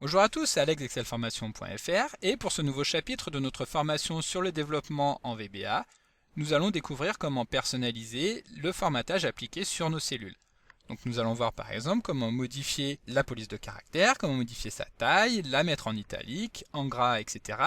Bonjour à tous, c'est Alex d'excelformation.fr et pour ce nouveau chapitre de notre formation sur le développement en VBA, nous allons découvrir comment personnaliser le formatage appliqué sur nos cellules. Donc nous allons voir par exemple comment modifier la police de caractère, comment modifier sa taille, la mettre en italique, en gras, etc.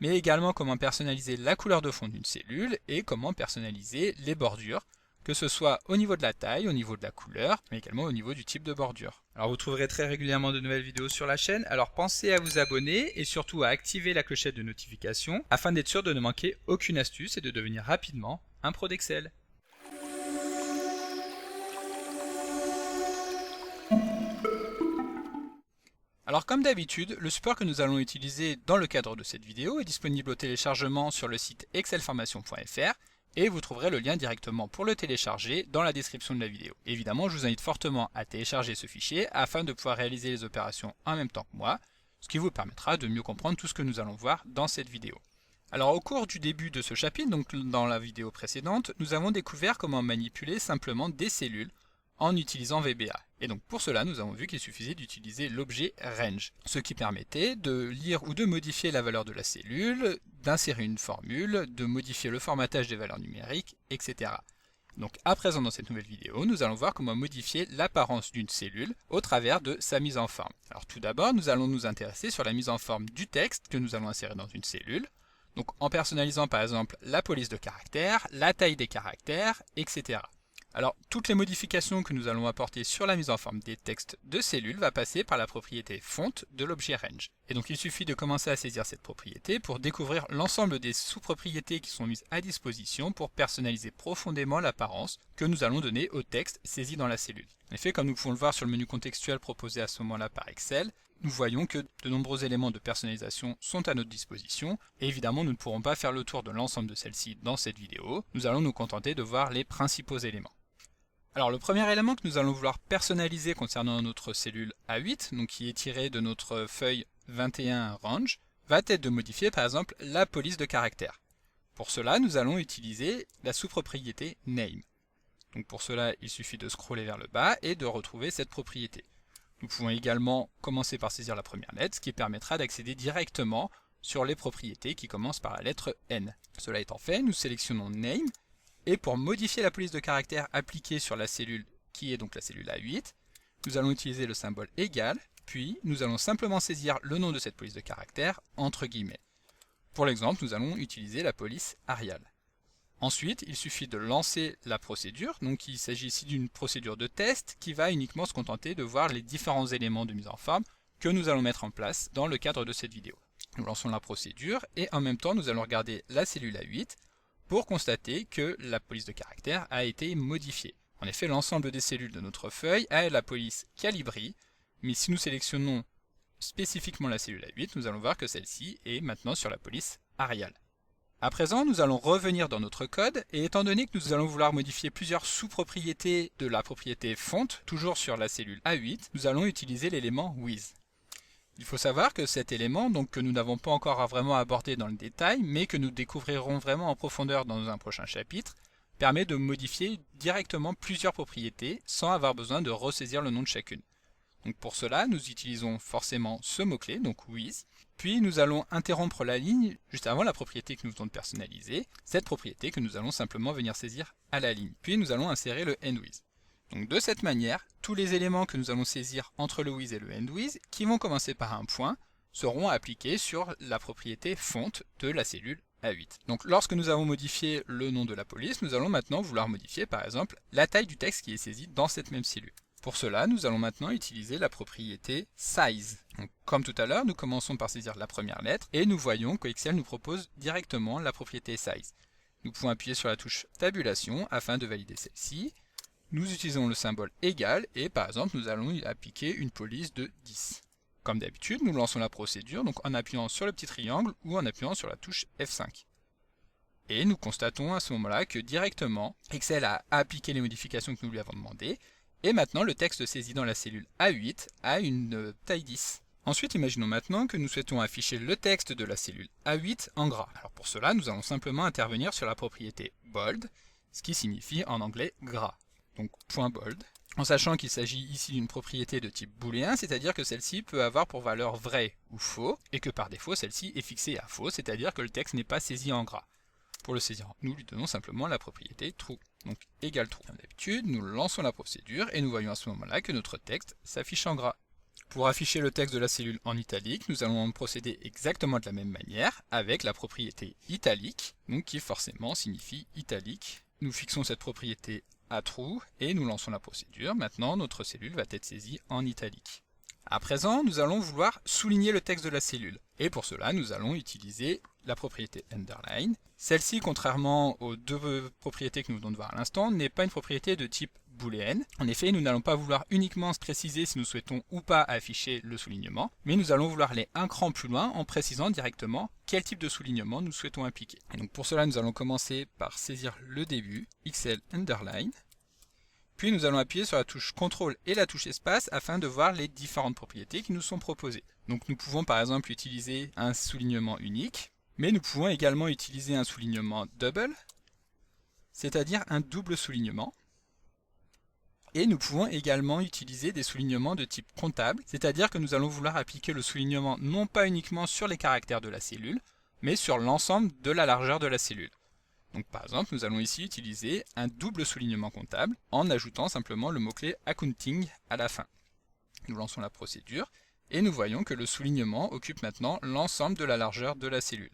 Mais également comment personnaliser la couleur de fond d'une cellule et comment personnaliser les bordures, que ce soit au niveau de la taille, au niveau de la couleur, mais également au niveau du type de bordure. Alors vous trouverez très régulièrement de nouvelles vidéos sur la chaîne, alors pensez à vous abonner et surtout à activer la clochette de notification afin d'être sûr de ne manquer aucune astuce et de devenir rapidement un pro d'Excel. Alors comme d'habitude, le support que nous allons utiliser dans le cadre de cette vidéo est disponible au téléchargement sur le site excelformation.fr et vous trouverez le lien directement pour le télécharger dans la description de la vidéo. Évidemment, je vous invite fortement à télécharger ce fichier afin de pouvoir réaliser les opérations en même temps que moi, ce qui vous permettra de mieux comprendre tout ce que nous allons voir dans cette vidéo. Alors au cours du début de ce chapitre, donc dans la vidéo précédente, nous avons découvert comment manipuler simplement des cellules en utilisant VBA. Et donc pour cela, nous avons vu qu'il suffisait d'utiliser l'objet range, ce qui permettait de lire ou de modifier la valeur de la cellule, d'insérer une formule, de modifier le formatage des valeurs numériques, etc. Donc à présent dans cette nouvelle vidéo, nous allons voir comment modifier l'apparence d'une cellule au travers de sa mise en forme. Alors tout d'abord, nous allons nous intéresser sur la mise en forme du texte que nous allons insérer dans une cellule. Donc en personnalisant par exemple la police de caractère, la taille des caractères, etc. Alors, toutes les modifications que nous allons apporter sur la mise en forme des textes de cellules va passer par la propriété font de l'objet range. Et donc il suffit de commencer à saisir cette propriété pour découvrir l'ensemble des sous-propriétés qui sont mises à disposition pour personnaliser profondément l'apparence que nous allons donner au texte saisi dans la cellule. En effet, comme nous pouvons le voir sur le menu contextuel proposé à ce moment-là par Excel, nous voyons que de nombreux éléments de personnalisation sont à notre disposition, et évidemment nous ne pourrons pas faire le tour de l'ensemble de celles-ci dans cette vidéo, nous allons nous contenter de voir les principaux éléments. Alors le premier élément que nous allons vouloir personnaliser concernant notre cellule A8, donc qui est tiré de notre feuille 21 range, va être de modifier par exemple la police de caractère. Pour cela, nous allons utiliser la sous-propriété name. Donc pour cela, il suffit de scroller vers le bas et de retrouver cette propriété. Nous pouvons également commencer par saisir la première lettre, ce qui permettra d'accéder directement sur les propriétés qui commencent par la lettre N. Cela étant fait, nous sélectionnons name. Et pour modifier la police de caractère appliquée sur la cellule qui est donc la cellule A8, nous allons utiliser le symbole égal, puis nous allons simplement saisir le nom de cette police de caractère entre guillemets. Pour l'exemple, nous allons utiliser la police Arial. Ensuite, il suffit de lancer la procédure, donc il s'agit ici d'une procédure de test qui va uniquement se contenter de voir les différents éléments de mise en forme que nous allons mettre en place dans le cadre de cette vidéo. Nous lançons la procédure et en même temps nous allons regarder la cellule A8 pour constater que la police de caractère a été modifiée. En effet, l'ensemble des cellules de notre feuille a la police Calibri, mais si nous sélectionnons spécifiquement la cellule A8, nous allons voir que celle-ci est maintenant sur la police Arial. À présent, nous allons revenir dans notre code, et étant donné que nous allons vouloir modifier plusieurs sous-propriétés de la propriété font, toujours sur la cellule A8, nous allons utiliser l'élément with. Il faut savoir que cet élément, donc que nous n'avons pas encore vraiment abordé dans le détail, mais que nous découvrirons vraiment en profondeur dans un prochain chapitre, permet de modifier directement plusieurs propriétés sans avoir besoin de ressaisir le nom de chacune. Donc pour cela, nous utilisons forcément ce mot-clé, donc with, puis nous allons interrompre la ligne juste avant la propriété que nous venons de personnaliser, cette propriété que nous allons simplement venir saisir à la ligne, puis nous allons insérer le end with. Donc de cette manière, tous les éléments que nous allons saisir entre le with et le end with, qui vont commencer par un point, seront appliqués sur la propriété font de la cellule A8. Donc lorsque nous avons modifié le nom de la police, nous allons maintenant vouloir modifier par exemple la taille du texte qui est saisi dans cette même cellule. Pour cela, nous allons maintenant utiliser la propriété size. Donc, comme tout à l'heure, nous commençons par saisir la première lettre et nous voyons que Excel nous propose directement la propriété size. Nous pouvons appuyer sur la touche tabulation afin de valider celle-ci. Nous utilisons le symbole égal et par exemple nous allons y appliquer une police de 10. Comme d'habitude, nous lançons la procédure donc en appuyant sur le petit triangle ou en appuyant sur la touche F5. Et nous constatons à ce moment-là que directement Excel a appliqué les modifications que nous lui avons demandées et maintenant le texte saisi dans la cellule A8 a une taille 10. Ensuite, imaginons maintenant que nous souhaitons afficher le texte de la cellule A8 en gras. Alors pour cela, nous allons simplement intervenir sur la propriété bold, ce qui signifie en anglais gras. Donc point bold. en sachant qu'il s'agit ici d'une propriété de type booléen, c'est-à-dire que celle-ci peut avoir pour valeur vrai ou faux, et que par défaut celle-ci est fixée à faux, c'est-à-dire que le texte n'est pas saisi en gras. Pour le saisir, nous lui donnons simplement la propriété true, donc égale true. Comme d'habitude, nous lançons la procédure et nous voyons à ce moment-là que notre texte s'affiche en gras. Pour afficher le texte de la cellule en italique, nous allons procéder exactement de la même manière avec la propriété italique, donc qui forcément signifie italique. Nous fixons cette propriété à true et nous lançons la procédure. Maintenant, notre cellule va être saisie en italique. À présent, nous allons vouloir souligner le texte de la cellule. Et pour cela, nous allons utiliser la propriété underline. Celle-ci, contrairement aux deux propriétés que nous venons de voir à l'instant, n'est pas une propriété de type booléenne. En effet, nous n'allons pas vouloir uniquement préciser si nous souhaitons ou pas afficher le soulignement, mais nous allons vouloir aller un cran plus loin en précisant directement quel type de soulignement nous souhaitons appliquer. Et donc pour cela, nous allons commencer par saisir le début, XL underline. Puis nous allons appuyer sur la touche CTRL et la touche espace afin de voir les différentes propriétés qui nous sont proposées. Donc nous pouvons par exemple utiliser un soulignement unique, mais nous pouvons également utiliser un soulignement double, c'est-à-dire un double soulignement. Et nous pouvons également utiliser des soulignements de type comptable, c'est-à-dire que nous allons vouloir appliquer le soulignement non pas uniquement sur les caractères de la cellule, mais sur l'ensemble de la largeur de la cellule. Donc par exemple, nous allons ici utiliser un double soulignement comptable en ajoutant simplement le mot-clé accounting à la fin. Nous lançons la procédure et nous voyons que le soulignement occupe maintenant l'ensemble de la largeur de la cellule.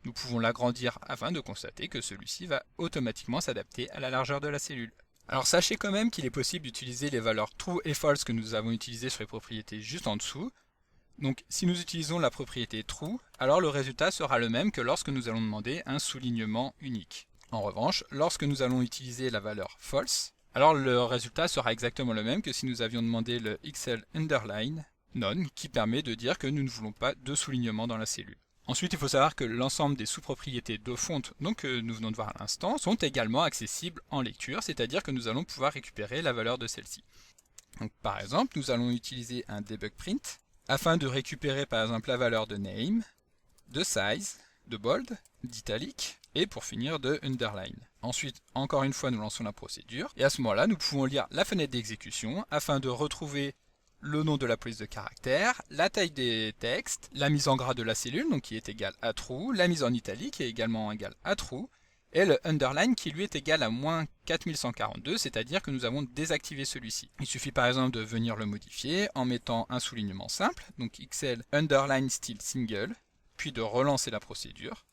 Nous pouvons l'agrandir afin de constater que celui-ci va automatiquement s'adapter à la largeur de la cellule. Alors sachez quand même qu'il est possible d'utiliser les valeurs true et false que nous avons utilisées sur les propriétés juste en dessous. Donc si nous utilisons la propriété true, alors le résultat sera le même que lorsque nous allons demander un soulignement unique. En revanche, lorsque nous allons utiliser la valeur false, alors le résultat sera exactement le même que si nous avions demandé le XL underline none, qui permet de dire que nous ne voulons pas de soulignement dans la cellule. Ensuite, il faut savoir que l'ensemble des sous-propriétés de fonte que nous venons de voir à l'instant sont également accessibles en lecture, c'est-à-dire que nous allons pouvoir récupérer la valeur de celle-ci. Donc par exemple, nous allons utiliser un debug print afin de récupérer par exemple la valeur de name, de size, de bold, d'italique et pour finir de underline. Ensuite, encore une fois, nous lançons la procédure et à ce moment-là, nous pouvons lire la fenêtre d'exécution afin de retrouver le nom de la police de caractère, la taille des textes, la mise en gras de la cellule, donc qui est égale à true, la mise en italique qui est également égale à true, et le underline qui lui est égal à moins 4142, c'est-à-dire que nous avons désactivé celui-ci. Il suffit par exemple de venir le modifier en mettant un soulignement simple, donc XL underline style single, puis de relancer la procédure.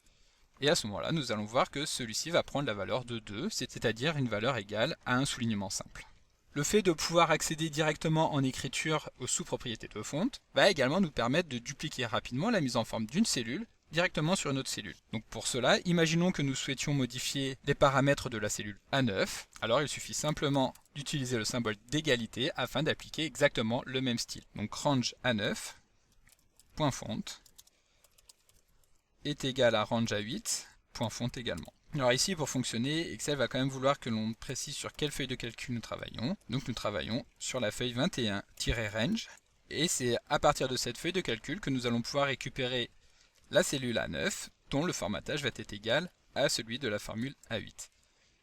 Et à ce moment-là, nous allons voir que celui-ci va prendre la valeur de 2, c'est-à-dire une valeur égale à un soulignement simple. Le fait de pouvoir accéder directement en écriture aux sous-propriétés de fonte va également nous permettre de dupliquer rapidement la mise en forme d'une cellule directement sur une autre cellule. Donc pour cela, imaginons que nous souhaitions modifier les paramètres de la cellule A9, alors il suffit simplement d'utiliser le symbole d'égalité afin d'appliquer exactement le même style. Donc range A9, point font, est égal à range A8, point font également. Alors ici, pour fonctionner, Excel va quand même vouloir que l'on précise sur quelle feuille de calcul nous travaillons. Donc nous travaillons sur la feuille 21-range, et c'est à partir de cette feuille de calcul que nous allons pouvoir récupérer la cellule A9, dont le formatage va être égal à celui de la formule A8.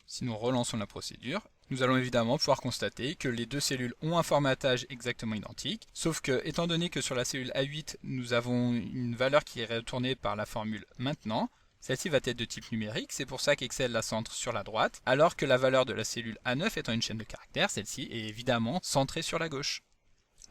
Si nous relançons la procédure, nous allons évidemment pouvoir constater que les deux cellules ont un formatage exactement identique, sauf que, étant donné que sur la cellule A8, nous avons une valeur qui est retournée par la formule maintenant, celle-ci va être de type numérique, c'est pour ça qu'Excel la centre sur la droite, alors que la valeur de la cellule A9 étant une chaîne de caractères, celle-ci est évidemment centrée sur la gauche.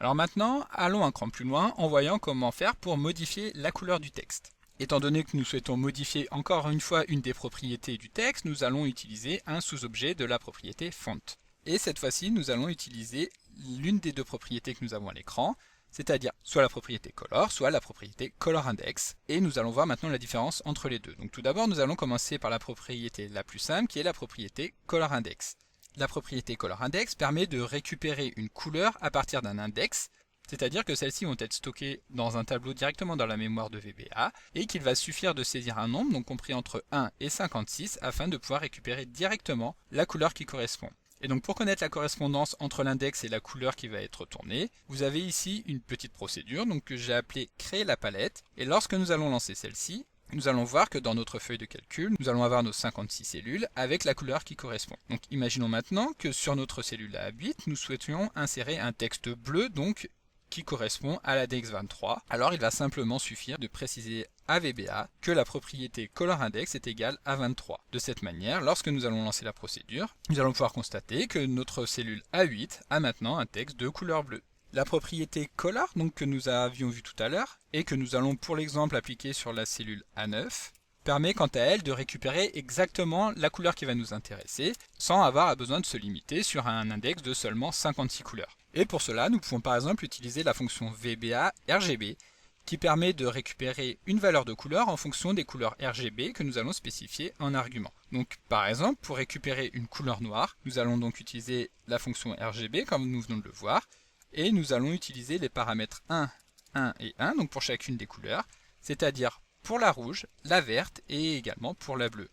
Alors maintenant, allons un cran plus loin en voyant comment faire pour modifier la couleur du texte. Étant donné que nous souhaitons modifier encore une fois une des propriétés du texte, nous allons utiliser un sous-objet de la propriété font. Et cette fois-ci, nous allons utiliser l'une des deux propriétés que nous avons à l'écran, c'est-à-dire soit la propriété color, soit la propriété color index. Et nous allons voir maintenant la différence entre les deux. Donc tout d'abord, nous allons commencer par la propriété la plus simple, qui est la propriété color index. La propriété color index permet de récupérer une couleur à partir d'un index, c'est-à-dire que celles-ci vont être stockées dans un tableau directement dans la mémoire de VBA, et qu'il va suffire de saisir un nombre, donc compris entre 1 et 56, afin de pouvoir récupérer directement la couleur qui correspond. Et donc pour connaître la correspondance entre l'index et la couleur qui va être tournée, vous avez ici une petite procédure donc que j'ai appelée créer la palette, et lorsque nous allons lancer celle-ci, nous allons voir que dans notre feuille de calcul, nous allons avoir nos 56 cellules avec la couleur qui correspond. Donc imaginons maintenant que sur notre cellule A8, nous souhaitions insérer un texte bleu, donc qui correspond à l'index 23. Alors il va simplement suffire de préciser à VBA que la propriété colorIndex est égale à 23. De cette manière, lorsque nous allons lancer la procédure, nous allons pouvoir constater que notre cellule A8 a maintenant un texte de couleur bleue. La propriété color, donc que nous avions vu tout à l'heure, et que nous allons pour l'exemple appliquer sur la cellule A9, permet quant à elle de récupérer exactement la couleur qui va nous intéresser, sans avoir besoin de se limiter sur un index de seulement 56 couleurs. Et pour cela, nous pouvons par exemple utiliser la fonction VBA RGB, qui permet de récupérer une valeur de couleur en fonction des couleurs RGB que nous allons spécifier en argument. Donc par exemple, pour récupérer une couleur noire, nous allons donc utiliser la fonction RGB comme nous venons de le voir, et nous allons utiliser les paramètres 1, 1 et 1, donc pour chacune des couleurs, c'est-à-dire pour la rouge, la verte et également pour la bleue.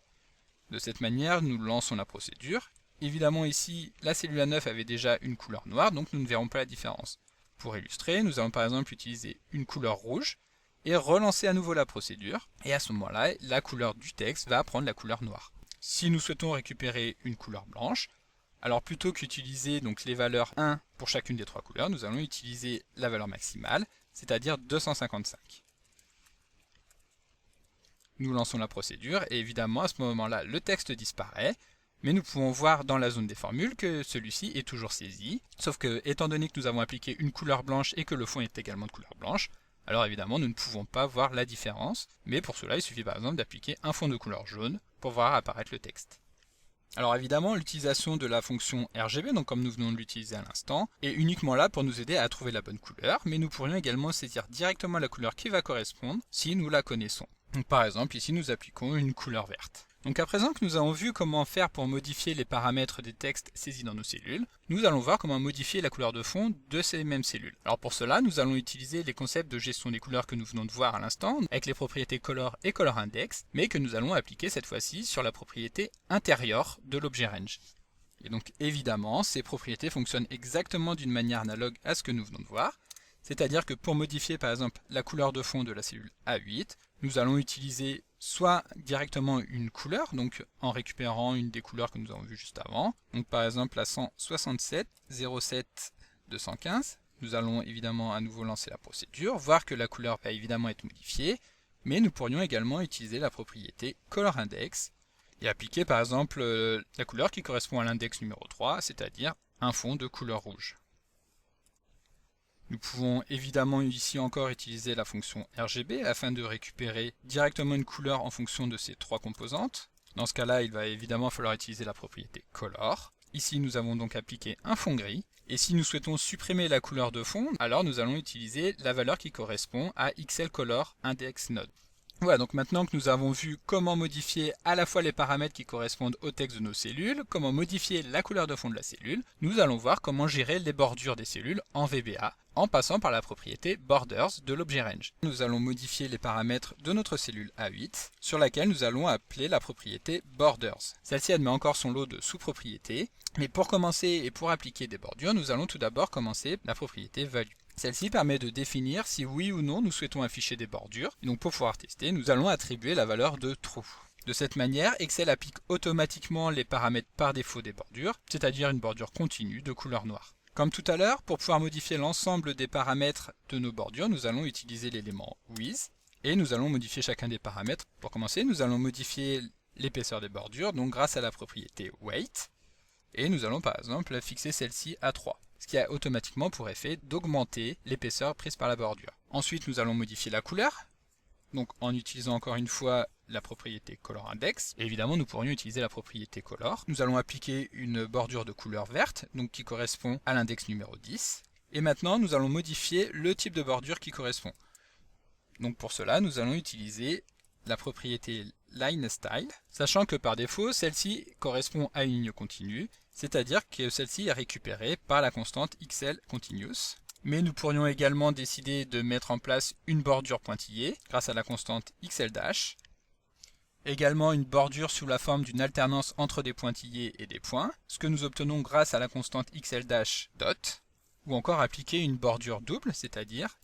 De cette manière, nous lançons la procédure. Évidemment ici, la cellule A9 avait déjà une couleur noire, donc nous ne verrons pas la différence. Pour illustrer, nous allons par exemple utiliser une couleur rouge et relancer à nouveau la procédure. Et à ce moment-là, la couleur du texte va prendre la couleur noire. Si nous souhaitons récupérer une couleur blanche, alors plutôt qu'utiliser donc les valeurs 1 pour chacune des trois couleurs, nous allons utiliser la valeur maximale, c'est-à-dire 255. Nous lançons la procédure et évidemment à ce moment-là le texte disparaît, mais nous pouvons voir dans la zone des formules que celui-ci est toujours saisi, sauf que étant donné que nous avons appliqué une couleur blanche et que le fond est également de couleur blanche, alors évidemment nous ne pouvons pas voir la différence, mais pour cela il suffit par exemple d'appliquer un fond de couleur jaune pour voir apparaître le texte. Alors évidemment, l'utilisation de la fonction RGB, donc comme nous venons de l'utiliser à l'instant, est uniquement là pour nous aider à trouver la bonne couleur, mais nous pourrions également saisir directement la couleur qui va correspondre si nous la connaissons. Donc par exemple, ici nous appliquons une couleur verte. Donc à présent que nous avons vu comment faire pour modifier les paramètres des textes saisis dans nos cellules, nous allons voir comment modifier la couleur de fond de ces mêmes cellules. Alors pour cela, nous allons utiliser les concepts de gestion des couleurs que nous venons de voir à l'instant, avec les propriétés color et colorIndex, mais que nous allons appliquer cette fois-ci sur la propriété intérieure de l'objet range. Et donc évidemment, ces propriétés fonctionnent exactement d'une manière analogue à ce que nous venons de voir, c'est-à-dire que pour modifier par exemple la couleur de fond de la cellule A8, nous allons utiliser soit directement une couleur, donc en récupérant une des couleurs que nous avons vues juste avant, donc par exemple la 167 07 215, nous allons évidemment à nouveau lancer la procédure, voir que la couleur va évidemment être modifiée, mais nous pourrions également utiliser la propriété colorIndex et appliquer par exemple la couleur qui correspond à l'index numéro 3, c'est-à-dire un fond de couleur rouge. Nous pouvons évidemment ici encore utiliser la fonction RGB afin de récupérer directement une couleur en fonction de ces trois composantes. Dans ce cas-là, il va évidemment falloir utiliser la propriété color. Ici, nous avons donc appliqué un fond gris. Et si nous souhaitons supprimer la couleur de fond, alors nous allons utiliser la valeur qui correspond à XLColorIndexNode. Voilà, donc maintenant que nous avons vu comment modifier à la fois les paramètres qui correspondent au texte de nos cellules, comment modifier la couleur de fond de la cellule, nous allons voir comment gérer les bordures des cellules en VBA, en passant par la propriété Borders de l'objet range. Nous allons modifier les paramètres de notre cellule A8, sur laquelle nous allons appeler la propriété Borders. Celle-ci admet encore son lot de sous-propriétés, mais pour commencer et pour appliquer des bordures, nous allons tout d'abord commencer la propriété Value. Celle-ci permet de définir si oui ou non nous souhaitons afficher des bordures. Et donc pour pouvoir tester, nous allons attribuer la valeur de true. De cette manière, Excel applique automatiquement les paramètres par défaut des bordures, c'est-à-dire une bordure continue de couleur noire. Comme tout à l'heure, pour pouvoir modifier l'ensemble des paramètres de nos bordures, nous allons utiliser l'élément with et nous allons modifier chacun des paramètres. Pour commencer, nous allons modifier l'épaisseur des bordures, donc grâce à la propriété weight, et nous allons par exemple fixer celle-ci à 3. Ce qui a automatiquement pour effet d'augmenter l'épaisseur prise par la bordure. Ensuite, nous allons modifier la couleur, donc en utilisant encore une fois la propriété colorIndex. Et évidemment, nous pourrions utiliser la propriété color. Nous allons appliquer une bordure de couleur verte, donc qui correspond à l'index numéro 10. Et maintenant, nous allons modifier le type de bordure qui correspond. Donc pour cela, nous allons utiliser la propriété lineStyle, sachant que par défaut, celle-ci correspond à une ligne continue, c'est-à-dire que celle-ci est récupérée par la constante XLContinuous. Mais nous pourrions également décider de mettre en place une bordure pointillée grâce à la constante XL', également une bordure sous la forme d'une alternance entre des pointillés et des points, ce que nous obtenons grâce à la constante XL' dot, ou encore appliquer une bordure double, c'est-à-dire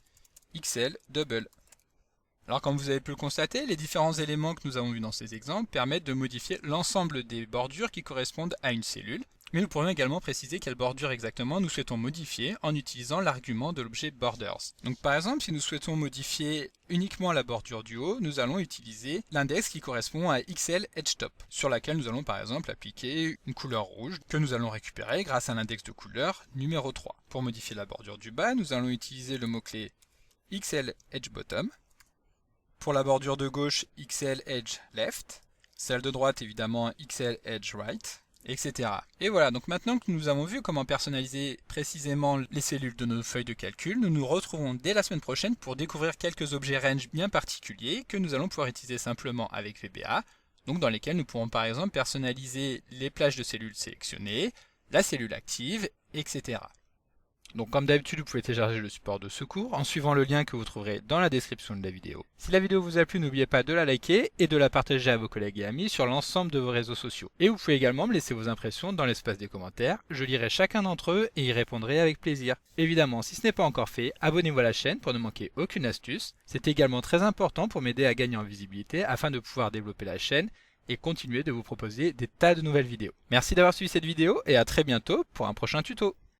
XL double. Alors comme vous avez pu le constater, les différents éléments que nous avons vus dans ces exemples permettent de modifier l'ensemble des bordures qui correspondent à une cellule, mais nous pourrions également préciser quelle bordure exactement nous souhaitons modifier en utilisant l'argument de l'objet borders. Donc par exemple, si nous souhaitons modifier uniquement la bordure du haut, nous allons utiliser l'index qui correspond à XL Edge Top, sur laquelle nous allons par exemple appliquer une couleur rouge que nous allons récupérer grâce à l'index de couleur numéro 3. Pour modifier la bordure du bas, nous allons utiliser le mot-clé XL Edge Bottom. Pour la bordure de gauche, XL Edge Left. Celle de droite, évidemment, XL Edge Right, etc. Et voilà, donc maintenant que nous avons vu comment personnaliser précisément les cellules de nos feuilles de calcul, nous nous retrouvons dès la semaine prochaine pour découvrir quelques objets range bien particuliers que nous allons pouvoir utiliser simplement avec VBA, donc dans lesquels nous pourrons par exemple personnaliser les plages de cellules sélectionnées, la cellule active, etc. Donc comme d'habitude, vous pouvez télécharger le support de ce cours en suivant le lien que vous trouverez dans la description de la vidéo. Si la vidéo vous a plu, n'oubliez pas de la liker et de la partager à vos collègues et amis sur l'ensemble de vos réseaux sociaux. Et vous pouvez également me laisser vos impressions dans l'espace des commentaires, je lirai chacun d'entre eux et y répondrai avec plaisir. Évidemment, si ce n'est pas encore fait, abonnez-vous à la chaîne pour ne manquer aucune astuce. C'est également très important pour m'aider à gagner en visibilité afin de pouvoir développer la chaîne et continuer de vous proposer des tas de nouvelles vidéos. Merci d'avoir suivi cette vidéo et à très bientôt pour un prochain tuto.